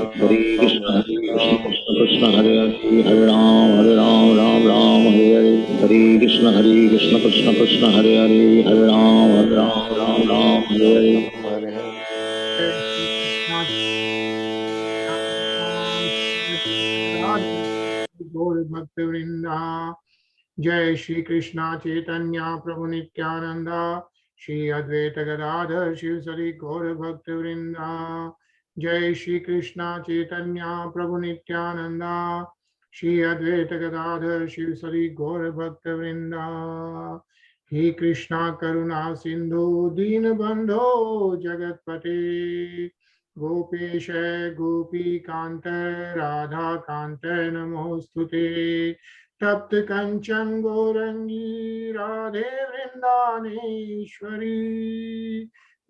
Hare Krishna Krishna Krishna Hare Hare Ram Ram Hare Hare Hare Krishna Krishna Krishna Hare Hare Ram Ram Hare Hare गौर भक्त वृंदा जय श्री कृष्णा चैतन्य प्रभु नित्यानंदा श्री अद्वैत गदाधर शिव सरी गौर भक्त वृंदा जय श्री कृष्णा चैतन्य प्रभु नित्यानंदा श्री अद्वैत गदाधर शिव सरी गौर भक्त वृंदा हे कृष्णा करुणा सिंधु दीन बंधो जगतपते गोपेश गोपी कांत राधा कांत नमोस्तुते तप्त कंचन गौरंगी राधे वृंदानेश्वरी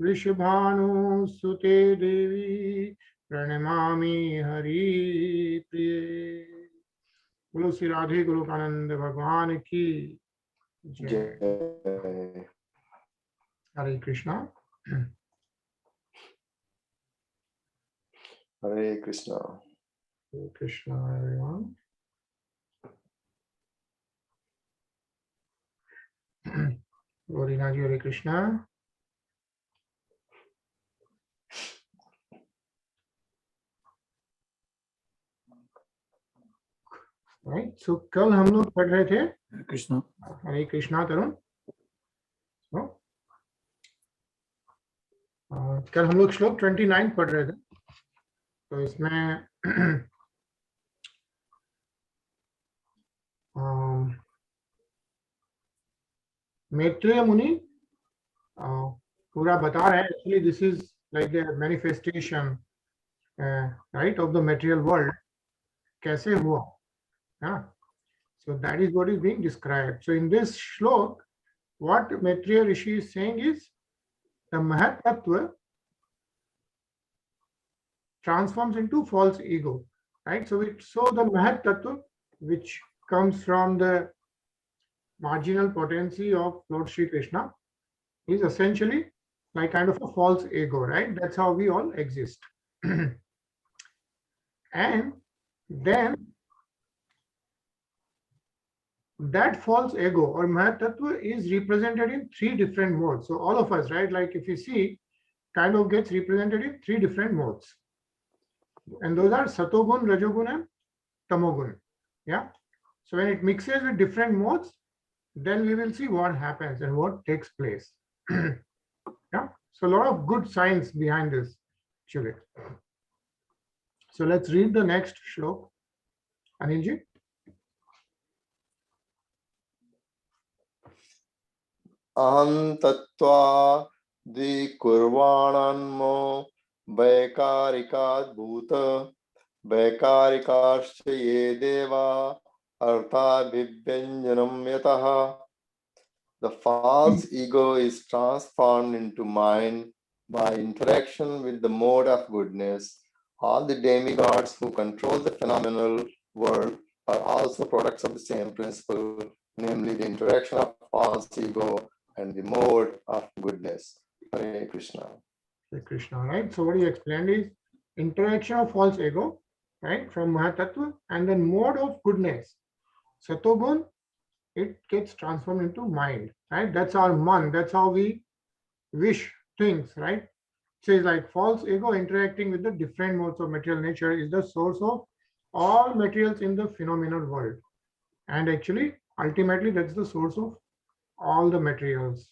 वृषभानुसुते देवी प्रणमामि हरि प्रिय। बोलो श्री राधे गोलोकानंद भगवान की जय। हरे Krishna. Hare Krishna. Hare Krishna, everyone. Gorina ji, Hare Krishna. Right. So कल हम लोग पढ़ रहे थे कृष्णा हरे कृष्णा तरुण। कल हम लोग श्लोक 29 पढ़ रहे थे। तो इसमें मैत्रेय मुनि पूरा बता रहे हैं। Actually this is like the manifestation right of the material world कैसे हुआ। So that is what is being described. So in this shlok, what Maitreya Rishi is saying is the Mahat Tattva transforms into false ego, right? So the Mahat Tattva, which comes from the marginal potency of Lord Sri Krishna, is essentially like kind of a false ego, right? That's how we all exist. And then that false ego or Mahat Tattva is represented in three different modes. So all of us, right? Like if you see, kind of gets represented in three different modes. And those are Satogun, Rajogun, and Tamogun. Yeah. So when it mixes with different modes, then we will see what happens and what takes place. Yeah. So a lot of good science behind this, actually. So let's read the next shlok. Anilji. Aham tattva dvikurvananmo vaikarikad bhuta vaikarikascha ye deva artha vibhyanjanam yataha. The false ego is transformed into mind by interaction with the mode of goodness. All the demigods who control the phenomenal world are also products of the same principle, namely the interaction of false ego and the mode of goodness. Hare Krishna. Hare Krishna, right? So what he explained is interaction of false ego, right, from Mahatattva, and then mode of goodness. Satogun, it gets transformed into mind, right? That's our man. That's how we wish things, right? Says like false ego interacting with the different modes of material nature is the source of all materials in the phenomenal world. And actually, ultimately, that's the source of all the materials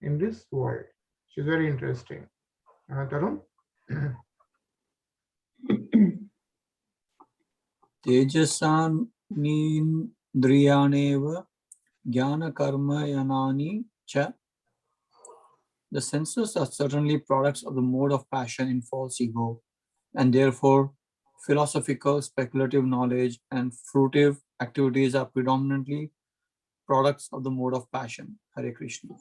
in this world, which is very interesting. Tarun? तेजसानीन्द्रियाणेव ज्ञानकर्मयनानि च. The senses are certainly products of the mode of passion in false ego, and therefore philosophical, speculative knowledge and fruitive activities are predominantly products of the mode of passion. Hare Krishna.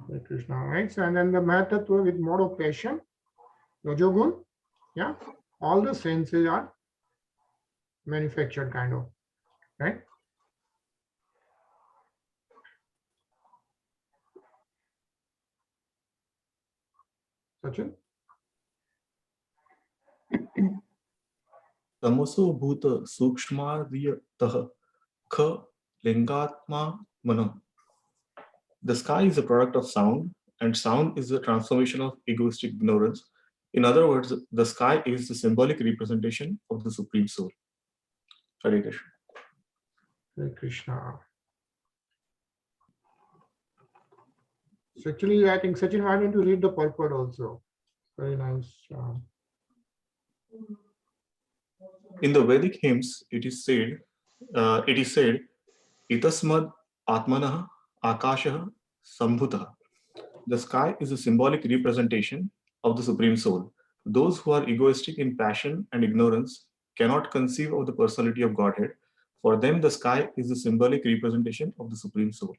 Hare Krishna, right? So, and then the Mahatattva with mode of passion, Rajogun, yeah, all the senses are manufactured kind of, right? Sachin? तमसो भूत सूक्ष्मादयतः ख lingatma mana. The sky is a product of sound, and sound is the transformation of egoistic ignorance. In other words, the sky is the symbolic representation of the Supreme Soul. Hare Krishna. Hare Krishna. So actually, I think Sachin wanted to read the purport also. Very nice. In the Vedic hymns, it is said, Itasmad Atmanah Akashah Sambhutah. The sky is a symbolic representation of the Supreme Soul. Those who are egoistic in passion and ignorance cannot conceive of the personality of Godhead. For them, the sky is the symbolic representation of the Supreme Soul.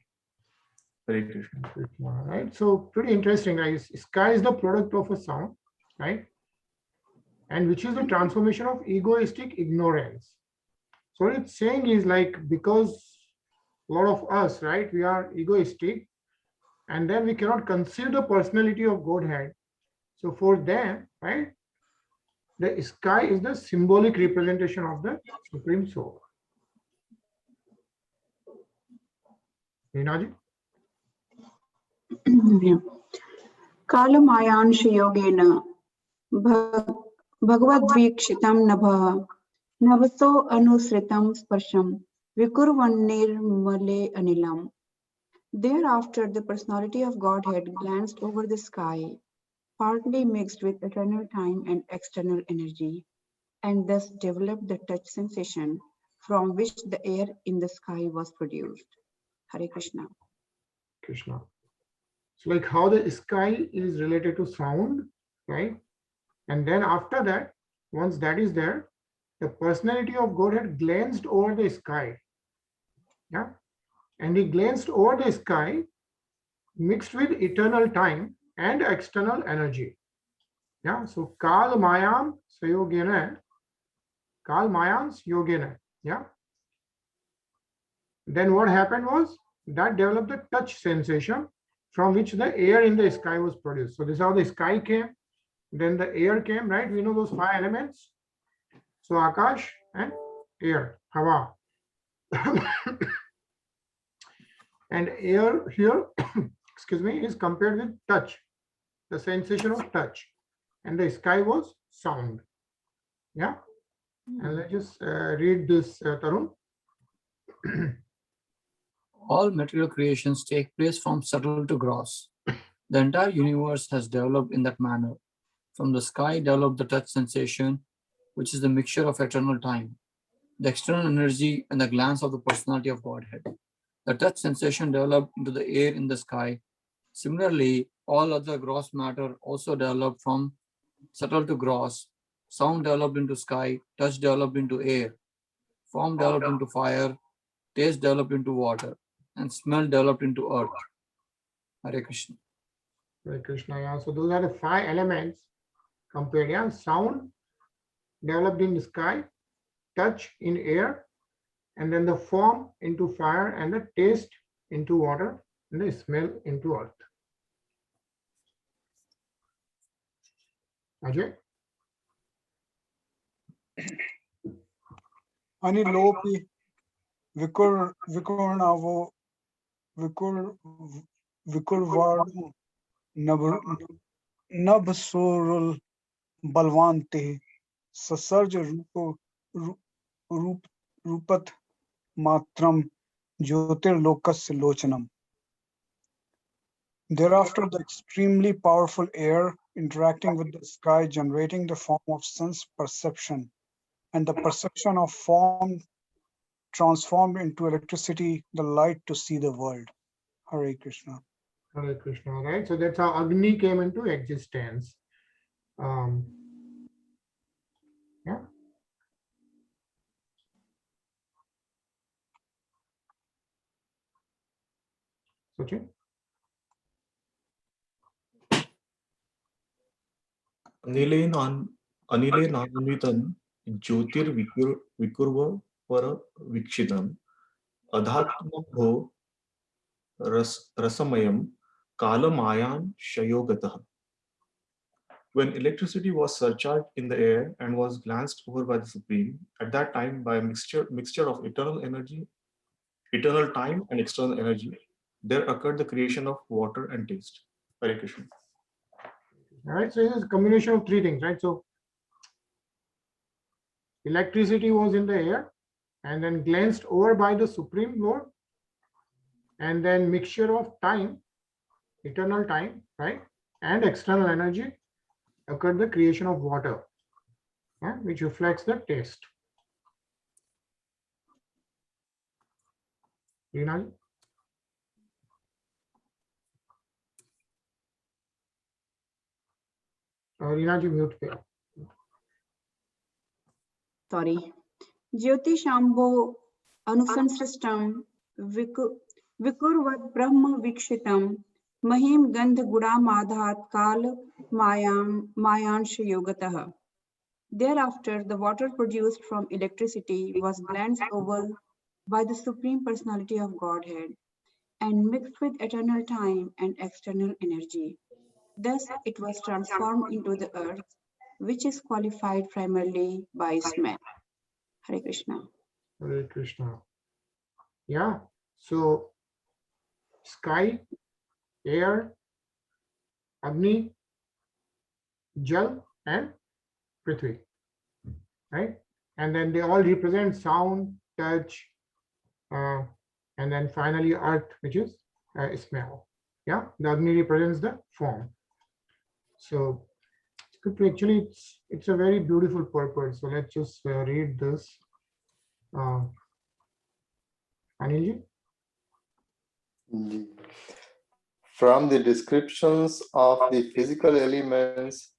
Hare Krishna. Right. So pretty interesting, right? Sky is the product of a sound, right? And which is the transformation of egoistic ignorance. So what it's saying is like, because a lot of us, right, we are egoistic, and then we cannot conceive the personality of Godhead. So for them, right, the sky is the symbolic representation of the Supreme Soul. Reenaji? कालमायांश योगेन भगवद्वीक्षितं नभः नभसो अनुसृतं स्पर्शं विकुर्वन्निर्मले अनिलम्. Thereafter, the personality of Godhead glanced over the sky, partly mixed with eternal time and external energy, and thus developed the touch sensation from which the air in the sky was produced. Hare Krishna. Krishna. So like how the sky is related to sound, right? And then after that, once that is there, the personality of Godhead glanced over the sky. Yeah. And he glanced over the sky mixed with eternal time and external energy. Yeah. So Kal Mayam Sayogena, Kal Mayans Yogena. Yeah. Then what happened was that developed the touch sensation from which the air in the sky was produced. So this is how the sky came. Then the air came, right? We know those 5 elements. So Akash and air, Hava. And air here, excuse me, is compared with touch, the sensation of touch. And the sky was sound. Yeah. And let's just read this, Tarun. All material creations take place from subtle to gross. The entire universe has developed in that manner. From the sky developed the touch sensation, which is the mixture of eternal time, the external energy, and the glance of the personality of Godhead. The touch sensation developed into the air in the sky. Similarly, all other gross matter also developed from subtle to gross. Sound developed into sky, touch developed into air, form developed into fire, taste developed into water, and smell developed into earth. Hare Krishna. Hare Krishna. Yeah. So those are the 5 elements compared. Yeah. Sound developed in the sky, touch in air, and then the form into fire, and the taste into water, and the smell into earth. Ajay? Anilopi Vikurnavo Vikurvarno Nabsurul Balvante Sasarja Rupat Matram Jyotir Lokas Lochanam. Thereafter, the extremely powerful air interacting with the sky, generating the form of sense perception, and the perception of form transformed into electricity, the light to see the world. Hare Krishna. Hare Krishna, right? So that's how Agni came into existence. Yeah. Sachin? Anilenanvitan Jyotir Vikurva Para Vikshitam Adhatmabho Rasamayam Kalamayan Shayogatah. When electricity was surcharged in the air and was glanced over by the Supreme, at that time by a mixture of eternal energy, eternal time and external energy, there occurred the creation of water and taste. Hare Krishna. All right, so it is a combination of three things, right? So electricity was in the air and then glanced over by the Supreme Lord, and then mixture of time, eternal time, right, and external energy occurred the creation of water, yeah, which reflects the taste. Reena ji? Reena ji mute पे आप। Sorry. Jyotishambo Anusansristam Vikurvat Brahma Vikshitam Mahim Gandh Gudamadhat Kal Mayansh Yogatah. Thereafter, the water produced from electricity was glanced over by the Supreme Personality of Godhead and mixed with eternal time and external energy. Thus, it was transformed into the earth, which is qualified primarily by smell. Hare Krishna. Hare Krishna. Yeah, so sky, air, Agni, Jal, and Prithvi, right? And then they all represent sound, touch, and then finally earth, which is smell. Yeah, the Agni represents the form. So actually it's a very beautiful purpose. So let's just read this. Anil ji? From the descriptions of the physical elements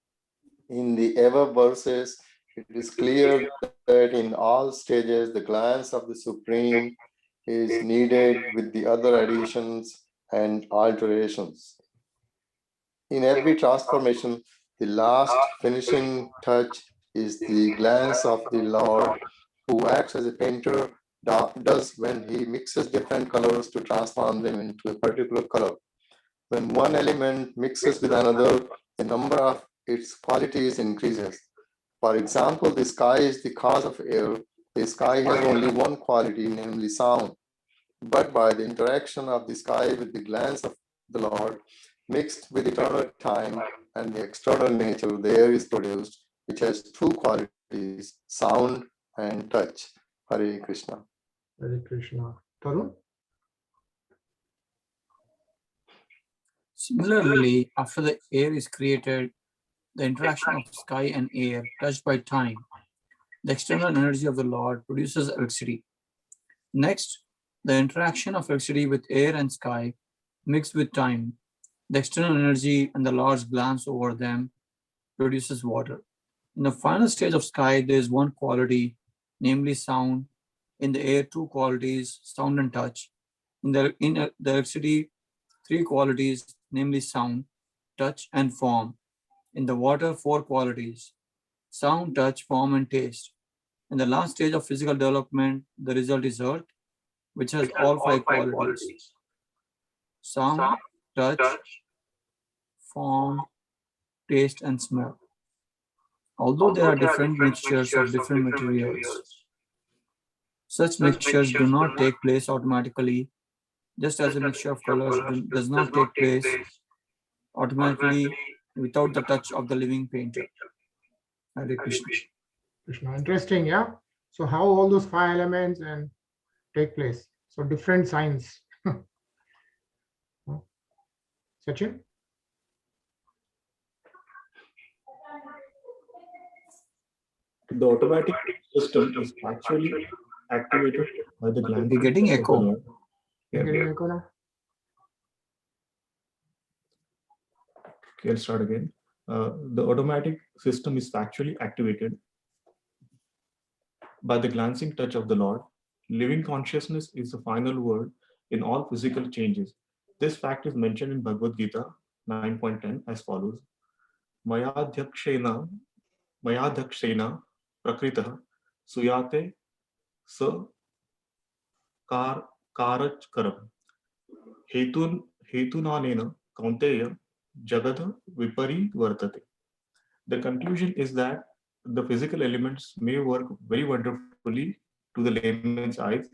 in the above verses, it is clear that in all stages the glance of the Supreme is needed with the other additions and alterations. In every transformation, the last finishing touch is the glance of the Lord, who acts as a painter does when he mixes different colors to transform them into a particular color. When one element mixes with another, the number of its qualities increases. For example, the sky is the cause of air. The sky has only one quality, namely sound. But by the interaction of the sky with the glance of the Lord, mixed with eternal time and the external nature, the air is produced, which has two qualities, sound and touch. Hare Krishna. Hare Krishna. Tarun? Similarly, after the air is created, the interaction of sky and air touched by time, the external energy of the Lord produces electricity. Next, the interaction of electricity with air and sky mixed with time, the external energy and the Lord's glance over them produces water. In the final stage of sky, there is one quality, namely sound. In the air, two qualities, sound and touch. In the electricity, three qualities, namely sound, touch, and form. In the water, four qualities, sound, touch, form, and taste. In the last stage of physical development, the result is earth, which has all five qualities, sound, touch, form, taste, and smell. Although there are different mixtures of different materials, such mixtures do not take place automatically, just as a mixture of colors does not take place automatically without the touch of the living painter. Hare Krishna. Krishna. Interesting, yeah. So how all those five elements and take place. So different signs. Sachin? The automatic system is actually activated by the gland. You're getting echo. You're getting echo now? Okay, I'll start again. The automatic system is factually activated by the glancing touch of the Lord. Living consciousness is the final word in all physical changes. This fact is mentioned in Bhagavad Gita 9.10 as follows. Mayadhyakshena prakritah suyate sa karachkaram hetunanena kaunteya jagad vipari vartate. The conclusion is that the physical elements may work very wonderfully to the layman's eyes,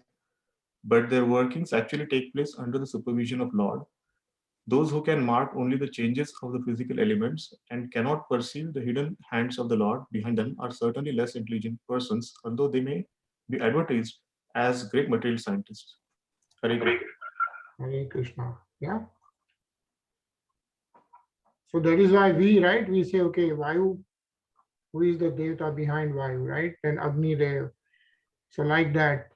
but their workings actually take place under the supervision of Lord. Those who can mark only the changes of the physical elements and cannot perceive the hidden hands of the Lord behind them are certainly less intelligent persons, although they may be advertised as great material scientists. Hare Krishna. Hare Krishna. Yeah. So that is why we say, okay, Vayu, who is the Devata behind Vayu, right? Then Agni Dev. So like that,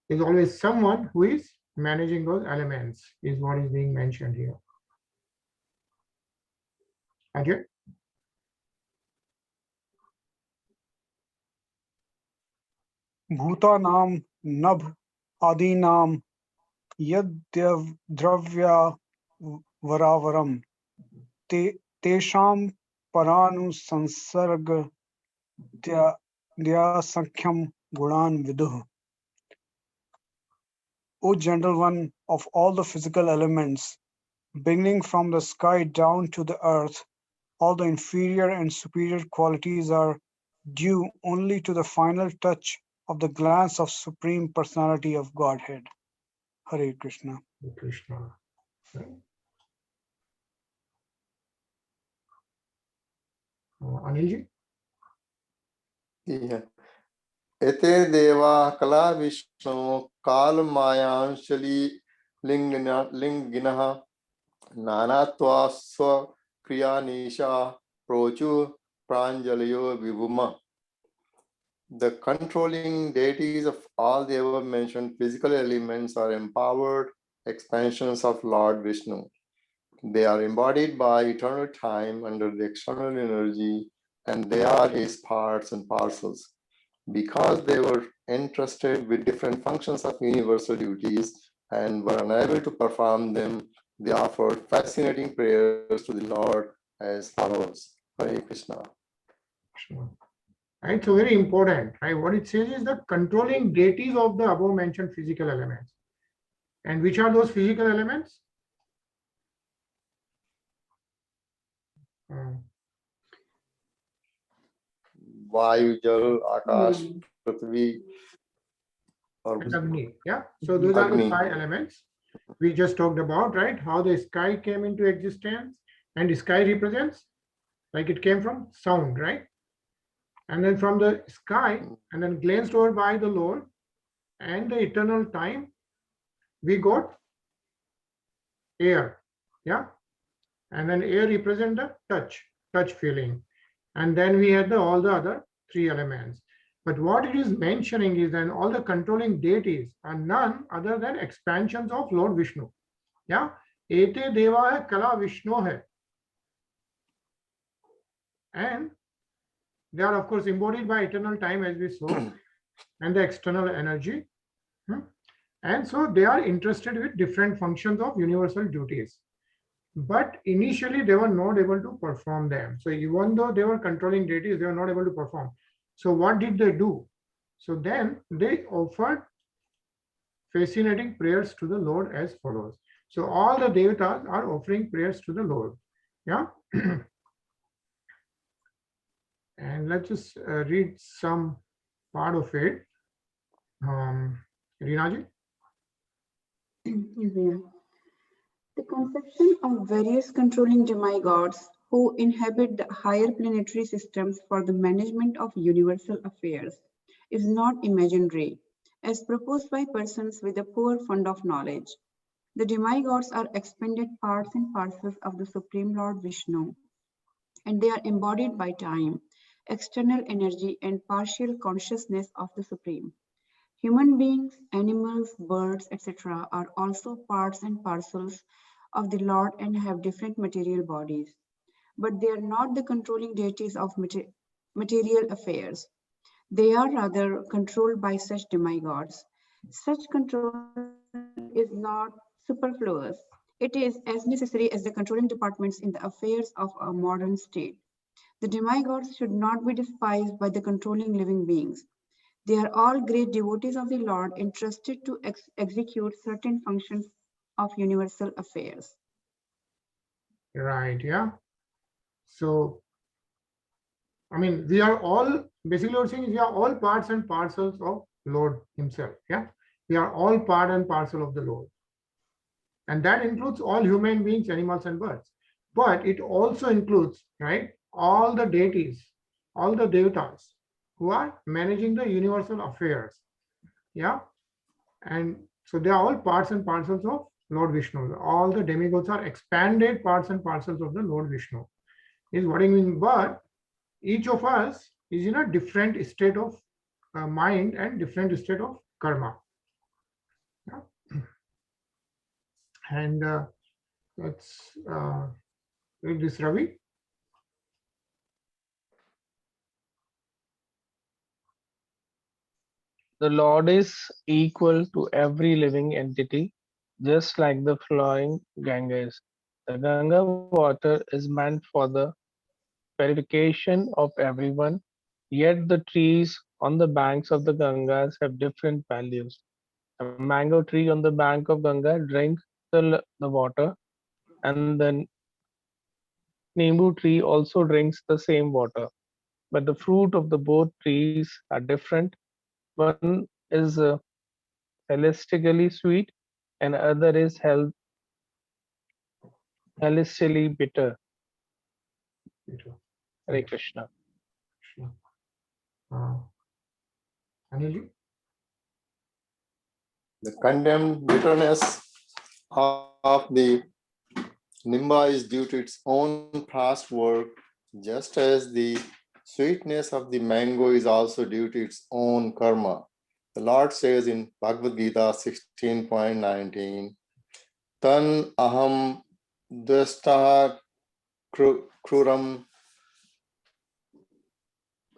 there's always someone who is managing those elements, is what is being mentioned here. Ajay? Bhutanam nabh adinam yadyav dravya varavaram tesham paranu sansarga dya sankham gunan viduh. O gentle one of all the physical elements, beginning from the sky down to the earth, all the inferior and superior qualities are due only to the final touch of the glance of Supreme Personality of Godhead. Hare Krishna. Hare Krishna. Right? Anilji? Yeah. Ete deva kala vishnu kal mayanshali linginaha nanatva swa kriya nisha prochu pranjaliyo vibhuma. The controlling deities of all the above mentioned physical elements are empowered expansions of Lord Vishnu. They are embodied by eternal time under the external energy, and they are his parts and parcels. Because they were entrusted with different functions of universal duties and were unable to perform them, they offered fascinating prayers to the Lord as follows. Hare Krishna. Krishna. Right, so very important, right? What it says is the controlling deities of the above mentioned physical elements. And which are those physical elements? Vayu, Jal, Akash, Prithvi, or And Agni. Yeah. So those are the Agni. 5 elements we just talked about, right? How the sky came into existence, and the sky represents, like it came from sound, right? And then from the sky, and then glanced over by the Lord and the eternal time, we got air. Yeah. And then air represent the touch feeling. And then we had all the other 3 elements. But what it is mentioning is then all the controlling deities are none other than expansions of Lord Vishnu. Yeah. Ete deva hai kala Vishnu hai. And they are of course embodied by eternal time, as we saw, and the external energy. And so they are interested with different functions of universal duties. But initially they were not able to perform them. So even though they were controlling deities, they were not able to perform. So what did they do? So then they offered fascinating prayers to the Lord as follows. So all the devatas are offering prayers to the Lord. Yeah. And let's just read some part of it. Rinaji? The conception of various controlling demigods who inhabit the higher planetary systems for the management of universal affairs is not imaginary, as proposed by persons with a poor fund of knowledge. The demigods are expanded parts and parcels of the Supreme Lord Vishnu, and they are embodied by time, external energy, and partial consciousness of the Supreme. Human beings, animals, birds, etc. are also parts and parcels of the Lord and have different material bodies. But they are not the controlling deities of material affairs. They are rather controlled by such demigods. Such control is not superfluous. It is as necessary as the controlling departments in the affairs of a modern state. The demigods should not be despised by the controlling living beings. They are all great devotees of the Lord entrusted to execute certain functions of universal affairs. Right, yeah. So I mean, we are all, basically what I'm saying is we are all parts and parcels of Lord himself. Yeah. We are all part and parcel of the Lord. And that includes all human beings, animals, and birds. But it also includes, right, all the deities, all the devatas who are managing the universal affairs. Yeah. And so they are all parts and parcels of Lord Vishnu. All the demigods are expanded parts and parcels of the Lord Vishnu, is what I mean. But each of us is in a different state of mind and different state of karma. Yeah. And let's read this, Ravi. The Lord is equal to every living entity, just like the flowing Ganga is. The Ganga water is meant for the purification of everyone, yet the trees on the banks of the Gangas have different values. A mango tree on the bank of Ganga drinks the water, and the Nimbu tree also drinks the same water. But the fruit of the both trees are different. One is holistically sweet, and other is holistically bitter. Hare Krishna. Uh, Anilji? The condemned bitterness of the Nimba is due to its own past work, just as the sweetness of the mango is also due to its own karma. The Lord says in Bhagavad Gita 16.19, Tan aham dvastah kruram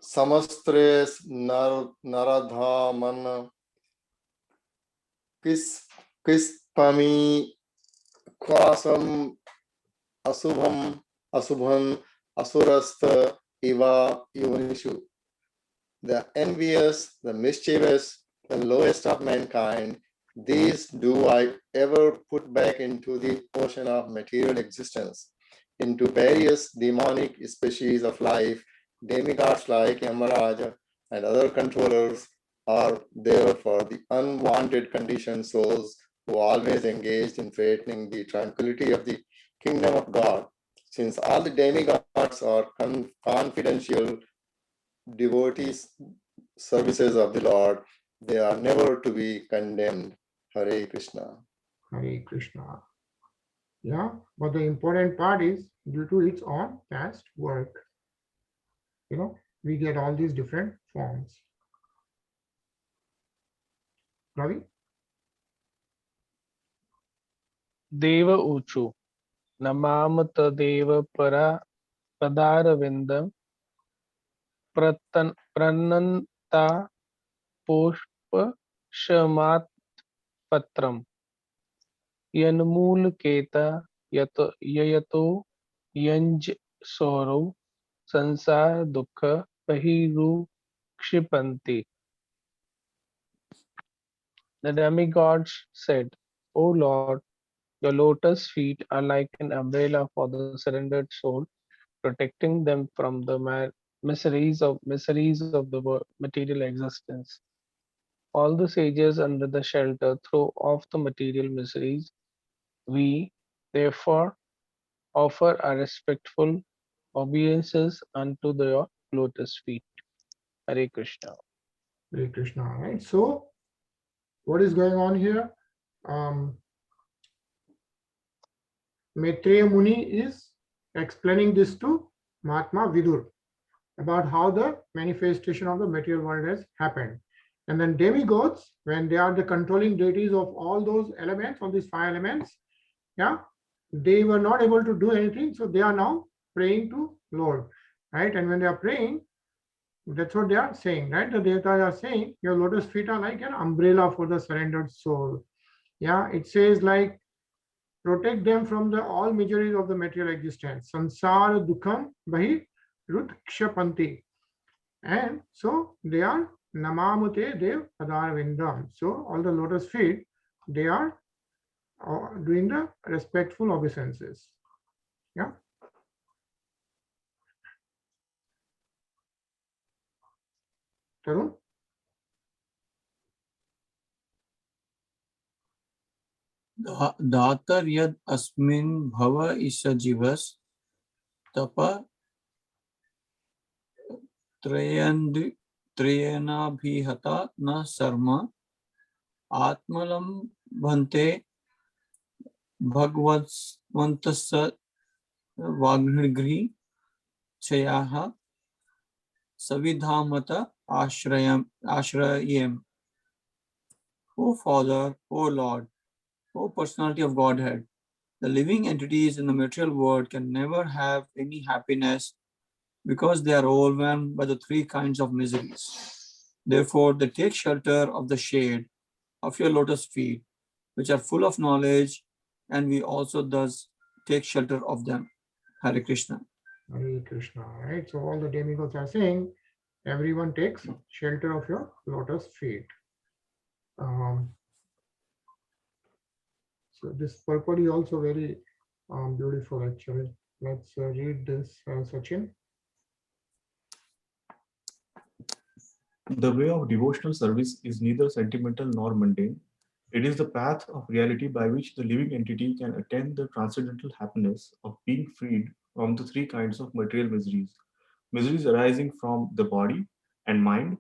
samastres naradhaman kispami kwasam asubhan asurasta iva yunishu. The envious, the mischievous, the lowest of mankind, these do I ever put back into the ocean of material existence, into various demonic species of life. Demigods like Yamaraja and other controllers are there for the unwanted conditioned souls who always engaged in threatening the tranquility of the kingdom of God. Since all the demigods are confidential devotees, services of the Lord, they are never to be condemned. Hare Krishna. Hare Krishna. Yeah, but the important part is due to its own past work. We get all these different forms. Ravi? Deva Uchu. Namam Tadeva Para Padaravindam Prananta Pushpa Shamat Patram Yanmul Keta Yayato Yanj Soro Sansar Dukha Pahiru Kshipanti. The demigods said, O Lord, your lotus feet are like an umbrella for the surrendered soul, protecting them from the miseries of the material existence. All the sages under the shelter throw off the material miseries. We, therefore, offer our respectful obeisances unto the lotus feet. Hare Krishna. Hare Krishna, right? So, what is going on here? Maitreya Muni is explaining this to Mahatma Vidur about how the manifestation of the material world has happened. And then demigods, when they are the controlling deities of all those elements, all these five elements, yeah, they were not able to do anything. So they are now praying to Lord, right? And when they are praying, that's what they are saying, right? The devatas are saying, your lotus feet are like an umbrella for the surrendered soul. Yeah, it says like, protect them from the all miseries of the material existence. Sansara dukham bahi rutkshapanti. And so they are namamute dev padarvindam. So all the lotus feet, they are doing the respectful obeisances. Yeah. Tarun? दातर यद अस्मिन् भव ईश जीवस तप त्रयेनाभिहता न शर्म आत्मलं भन्ते भगवन्तस्य वाग्निर्गृही छयाः सविधामत आश्रयेम. O Father, O Lord, O Personality of Godhead, the living entities in the material world can never have any happiness because they are overwhelmed by the three kinds of miseries. Therefore, they take shelter of the shade of your lotus feet, which are full of knowledge, and we also thus take shelter of them. Hare Krishna. Hare Krishna, right? So all the demigods are saying, everyone takes shelter of your lotus feet. So this purport is also very beautiful actually. Let's read this, Sachin. The way of devotional service is neither sentimental nor mundane. It is the path of reality by which the living entity can attain the transcendental happiness of being freed from the three kinds of material miseries. Miseries arising from the body and mind,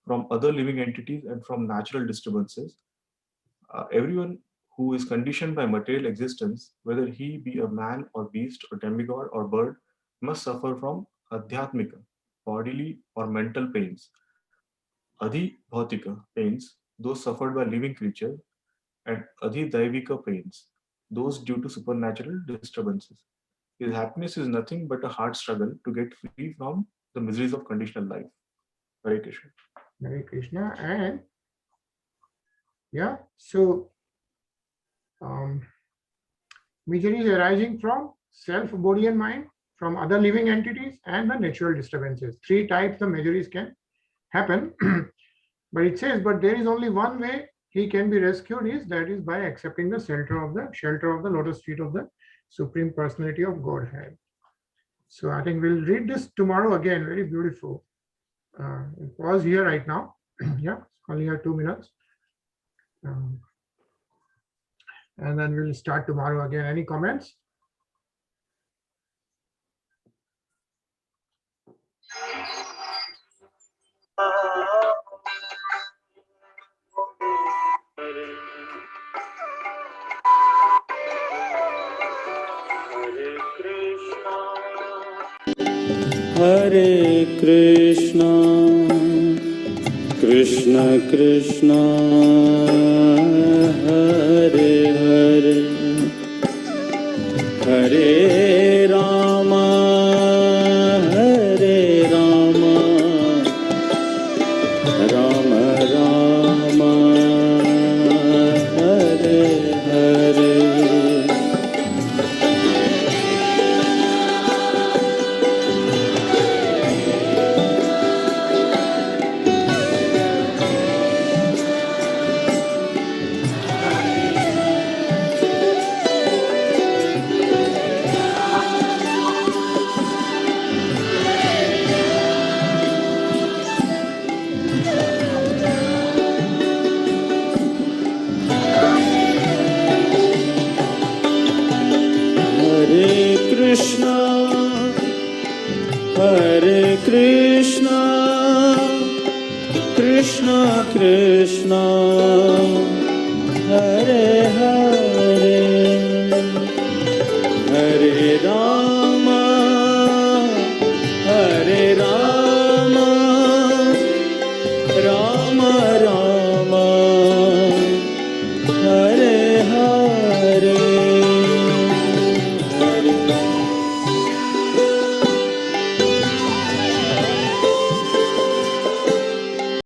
from other living entities, and from natural disturbances. Everyone who is conditioned by material existence, whether he be a man or beast or demigod or bird, must suffer from adhyatmika, bodily or mental pains, adhibhautika pains, those suffered by living creatures, and adhidaivika pains, those due to supernatural disturbances. His happiness is nothing but a hard struggle to get free from the miseries of conditional life. Hare Krishna. Hare Krishna. And yeah, so miseries arising from self, body and mind, from other living entities, and the natural disturbances. Three types of miseries can happen. But it says, but there is only one way he can be rescued, that is by accepting the shelter of the lotus feet of the Supreme Personality of Godhead. So I think we'll read this tomorrow again. Very beautiful. Pause here right now. Yeah, only have 2 minutes. And then we'll start tomorrow again. Any comments? Hare Krishna, Krishna Krishna, Hare Hare, Hare Rama, Hare Rama, Rama Rama, Hare Hare. Hare Krishna, Krishna Krishna, Hare Hare, Hare Rama, Hare Rama, Rama Rama.